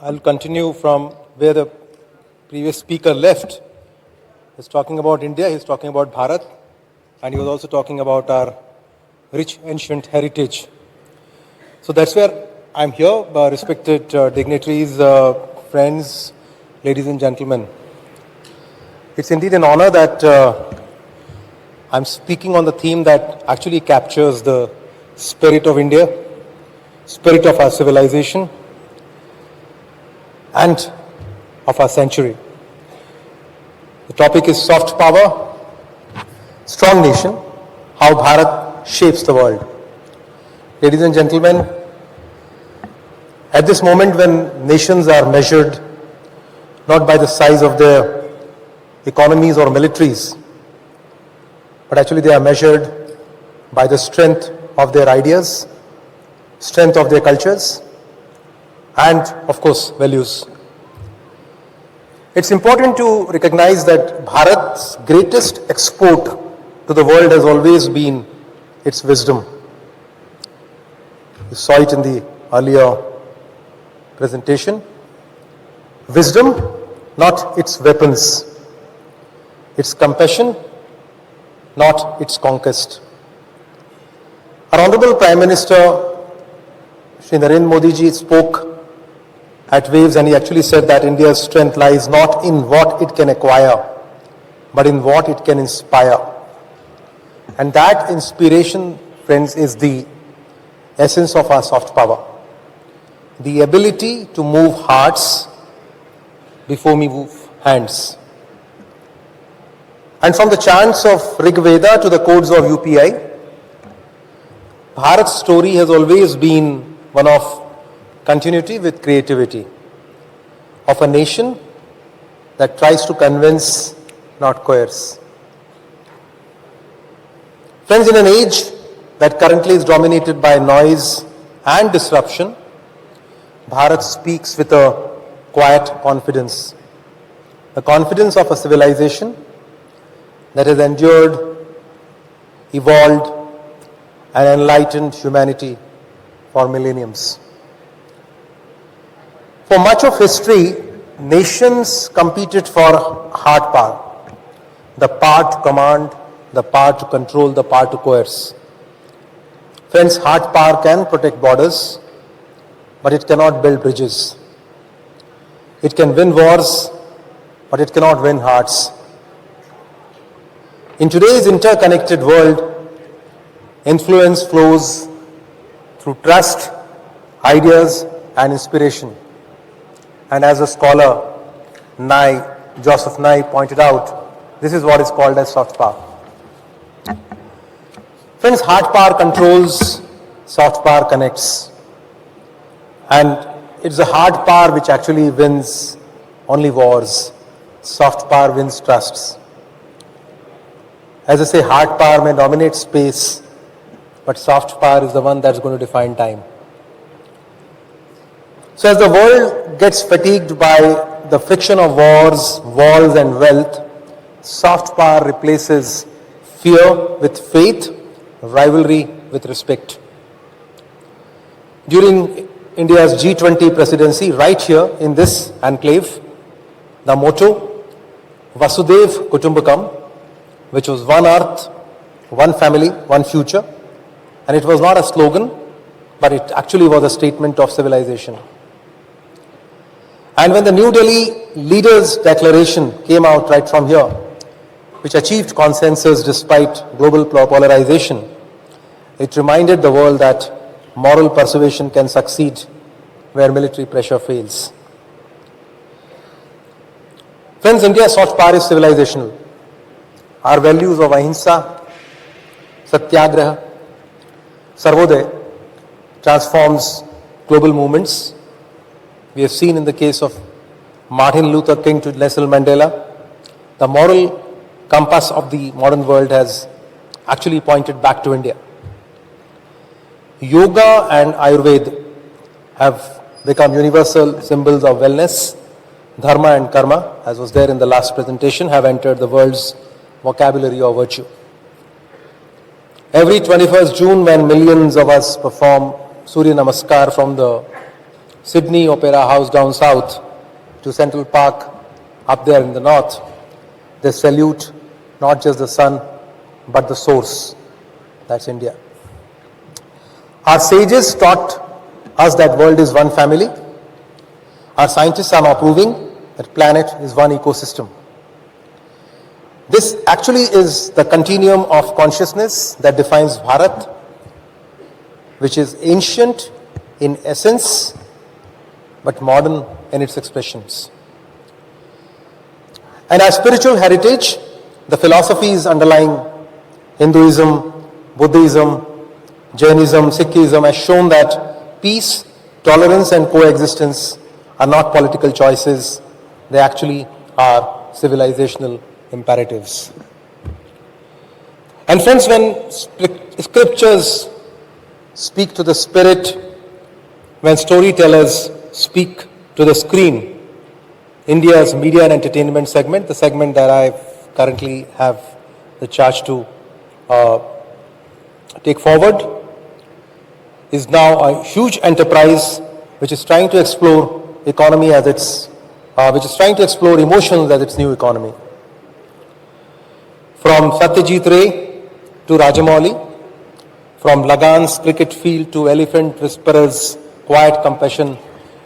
I'll continue from where the previous speaker left. He's talking about India, he's talking about Bharat, and he was also talking about our rich ancient heritage. So that's where I'm here, respected dignitaries, friends, ladies and gentlemen. It's indeed an honor that I'm speaking on the theme that actually captures the spirit of India, spirit of our civilization, and of our century. The topic is soft power, strong nation, how Bharat shapes the world. Ladies and gentlemen, at this moment when nations are measured not by the size of their economies or militaries, but actually they are measured by the strength of their ideas, strength of their cultures, and of course values. It's important to recognize that Bharat's greatest export to the world has always been its wisdom. You saw it in the earlier presentation. Wisdom, not its weapons. Its compassion, not its conquest. Our Honorable Prime Minister, Shri Narendra Modi ji, spoke at waves, and he actually said that India's strength lies not in what it can acquire, but in what it can inspire. And that inspiration, friends, is the essence of our soft power. The ability to move hearts before we move hands. And from the chants of Rig Veda to the codes of UPI, Bharat's story has always been one of continuity with creativity, of a nation that tries to convince, not coerce. Friends, in an age that currently is dominated by noise and disruption, Bharat speaks with a quiet confidence, the confidence of a civilization that has endured, evolved, and enlightened humanity for millenniums. For much of history, nations competed for hard power, the power to command, the power to control, the power to coerce. Friends, hard power can protect borders, but it cannot build bridges. It can win wars, but it cannot win hearts. In today's interconnected world, influence flows through trust, ideas, and inspiration. And as a scholar, Joseph Nye pointed out, this is what is called as soft power. Friends, hard power controls, soft power connects. And it's the hard power which actually wins only wars. Soft power wins trusts. As I say, hard power may dominate space, but soft power is the one that's going to define time. So as the world gets fatigued by the friction of wars, walls and wealth, soft power replaces fear with faith, rivalry with respect. During India's G20 presidency, right here in this enclave, the motto, Vasudev Kutumbakam, which was one earth, one family, one future, and it was not a slogan, but it actually was a statement of civilization. And when the New Delhi Leaders' Declaration came out right from here, which achieved consensus despite global polarization, it reminded the world that moral persuasion can succeed where military pressure fails. Friends, India's soft power is civilizational. Our values of ahimsa, satyagraha, sarvodaya transforms global movements. We have seen in the case of Martin Luther King to Nelson Mandela, the moral compass of the modern world has actually pointed back to India. Yoga and Ayurveda have become universal symbols of wellness. Dharma and karma, as was there in the last presentation, have entered the world's vocabulary of virtue. Every 21st June, when millions of us perform Surya Namaskar from the Sydney Opera House down south to Central Park up there in the north, they salute not just the sun, but the source. That's India. Our sages taught us that world is one family. Our scientists are now proving that planet is one ecosystem. This actually is the continuum of consciousness that defines Bharat, which is ancient in essence, but modern in its expressions. And our spiritual heritage, the philosophies underlying Hinduism, Buddhism, Jainism, Sikhism, has shown that peace, tolerance and coexistence are not political choices, they actually are civilizational imperatives. And friends, when scriptures speak to the spirit, when storytellers speak to the screen, India's media and entertainment segment, the segment that I currently have the charge to take forward, is now a huge enterprise which is trying to explore economy as its, which is trying to explore emotions as its new economy. From Satyajit Ray to Rajamouli, from Lagan's cricket field to Elephant Whisperer's quiet compassion,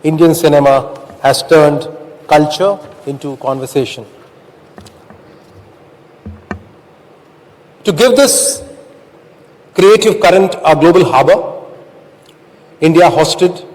Indian cinema has turned culture into conversation. To give this creative current a global harbor, India hosted,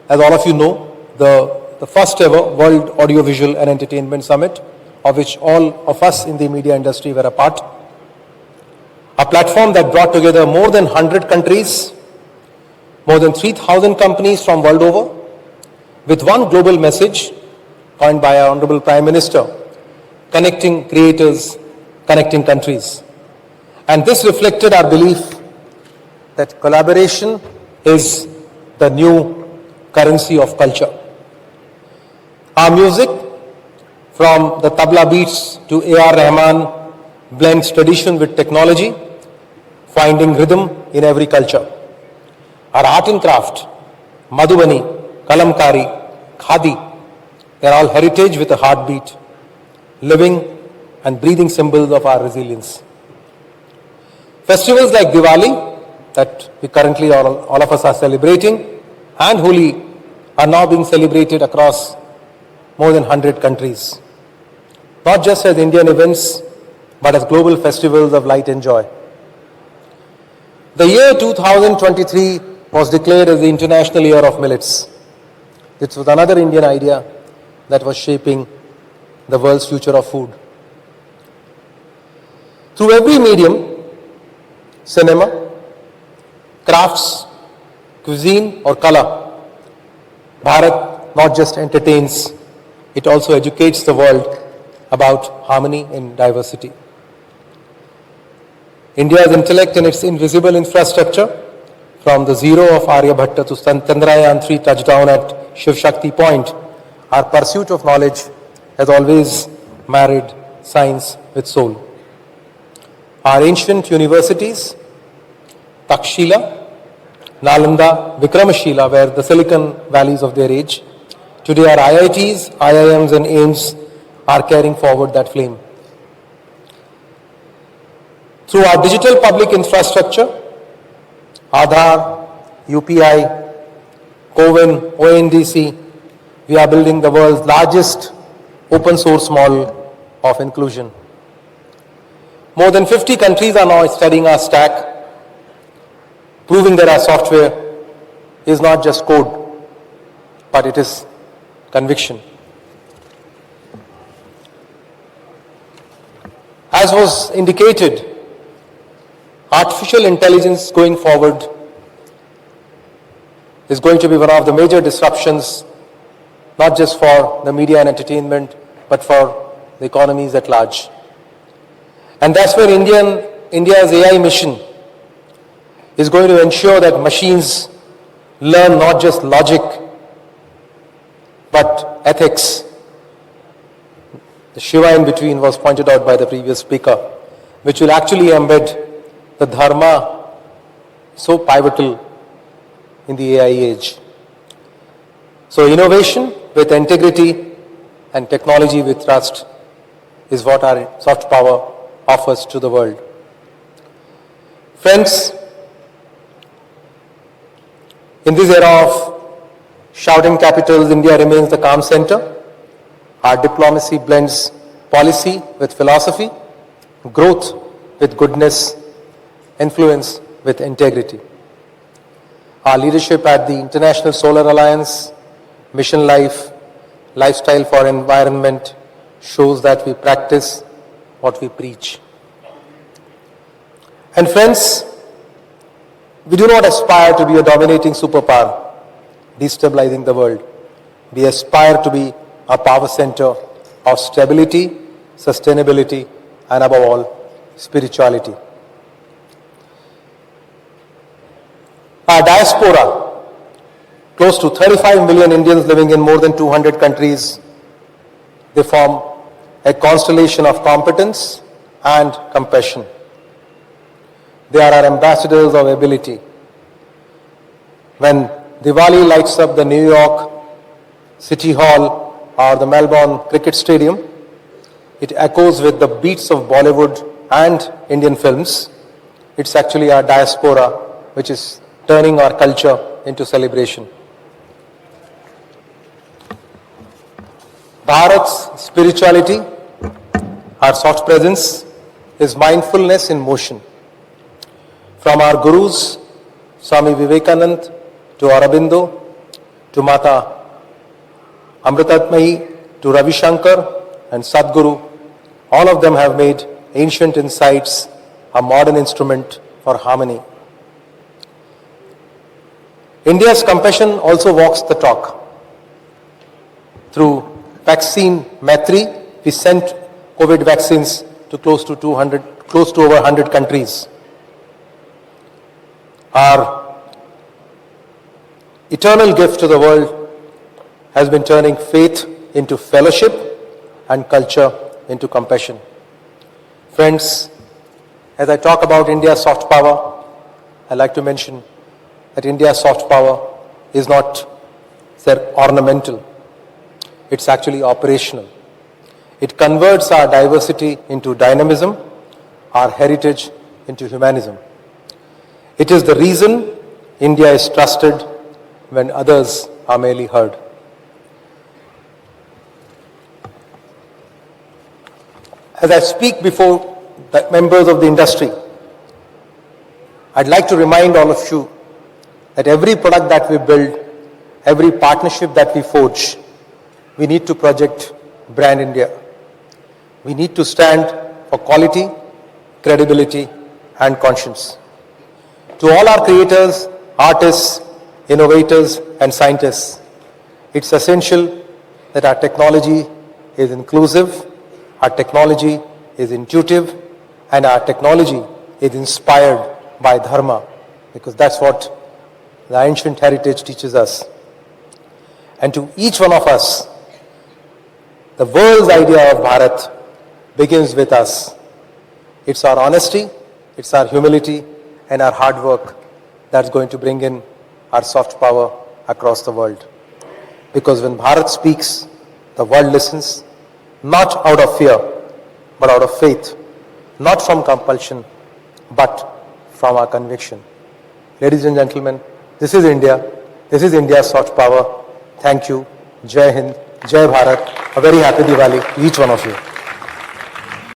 as all of you know, the first ever World Audiovisual and Entertainment Summit, of which all of us in the media industry were a part. A platform that brought together more than 100 countries, more than 3,000 companies from world over, with one global message coined by our Honorable Prime Minister: connecting creators, connecting countries. And this reflected our belief that collaboration is the new currency of culture. Our music, from the tabla beats to A.R. Rahman, blends tradition with technology, finding rhythm in every culture. Our art and craft, Madhubani, Kalamkari, Khadi, they're all heritage with a heartbeat, living and breathing symbols of our resilience. Festivals like Diwali, that we currently all of us are celebrating, and Holi are now being celebrated across more than 100 countries. Not just as Indian events, but as global festivals of light and joy. The year 2023 was declared as the International Year of Millets. This was another Indian idea that was shaping the world's future of food. Through every medium, cinema, crafts, cuisine or color, Bharat not just entertains, it also educates the world about harmony in diversity. India's intellect and its invisible infrastructure, from the zero of Aryabhatta to Chandrayaan 3 touchdown at Shiv Shakti Point, our pursuit of knowledge has always married science with soul. Our ancient universities, Takshila, Nalanda, Vikramashila, were the Silicon Valleys of their age. Today our IITs, IIMs and AIMS are carrying forward that flame. Through our digital public infrastructure, Aadhaar, UPI, CoWIN, ONDC, we are building the world's largest open source model of inclusion. More than 50 countries are now studying our stack, proving that our software is not just code, but it is conviction. As was indicated, artificial intelligence going forward is going to be one of the major disruptions, not just for the media and entertainment, but for the economies at large. And that's where India's AI mission is going to ensure that machines learn not just logic, but ethics. The Shiva in between was pointed out by the previous speaker, which will actually embed the dharma so pivotal in the AI age. So innovation with integrity and technology with trust is what our soft power offers to the world. Friends, in this era of shouting capitals, India remains the calm center. Our diplomacy blends policy with philosophy, growth with goodness, influence with integrity. Our leadership at the International Solar Alliance, Mission Life, Lifestyle for Environment shows that we practice what we preach. And friends, we do not aspire to be a dominating superpower, destabilizing the world. We aspire to be a power center of stability, sustainability, and above all, spirituality. Our diaspora, close to 35 million Indians living in more than 200 countries, they form a constellation of competence and compassion. They are our ambassadors of ability. When Diwali lights up the New York City Hall or the Melbourne Cricket Stadium, it echoes with the beats of Bollywood and Indian films. It's actually our diaspora which is turning our culture into celebration. Bharat's spirituality, our soft presence, is mindfulness in motion. From our gurus, Swami Vivekanand, to Aurobindo, to Mata Amritatmayi, to Ravi Shankar and Sadhguru, all of them have made ancient insights a modern instrument for harmony. India's compassion also walks the talk. Through vaccine Maitri, we sent COVID vaccines to close to over 100 countries. Our eternal gift to the world has been turning faith into fellowship and culture into compassion. Friends, as I talk about India's soft power, I'd like to mention that India's soft power is not ornamental. It's actually operational. It converts our diversity into dynamism, our heritage into humanism. It is the reason India is trusted when others are merely heard. As I speak before the members of the industry, I'd like to remind all of you that every product that we build, every partnership that we forge, we need to project brand India. We need to stand for quality, credibility, and conscience. To all our creators, artists, innovators, and scientists, it's essential that our technology is inclusive, our technology is intuitive, and our technology is inspired by dharma, because that's what the ancient heritage teaches us. And to each one of us, the world's idea of Bharat begins with us. It's our honesty, it's our humility, and our hard work that's going to bring in our soft power across the world. Because when Bharat speaks, the world listens, not out of fear, but out of faith, not from compulsion, but from our conviction. Ladies and gentlemen, this is India. This is India's soft power. Thank you. Jai Hind. Jai Bharat. A very happy Diwali to each one of you.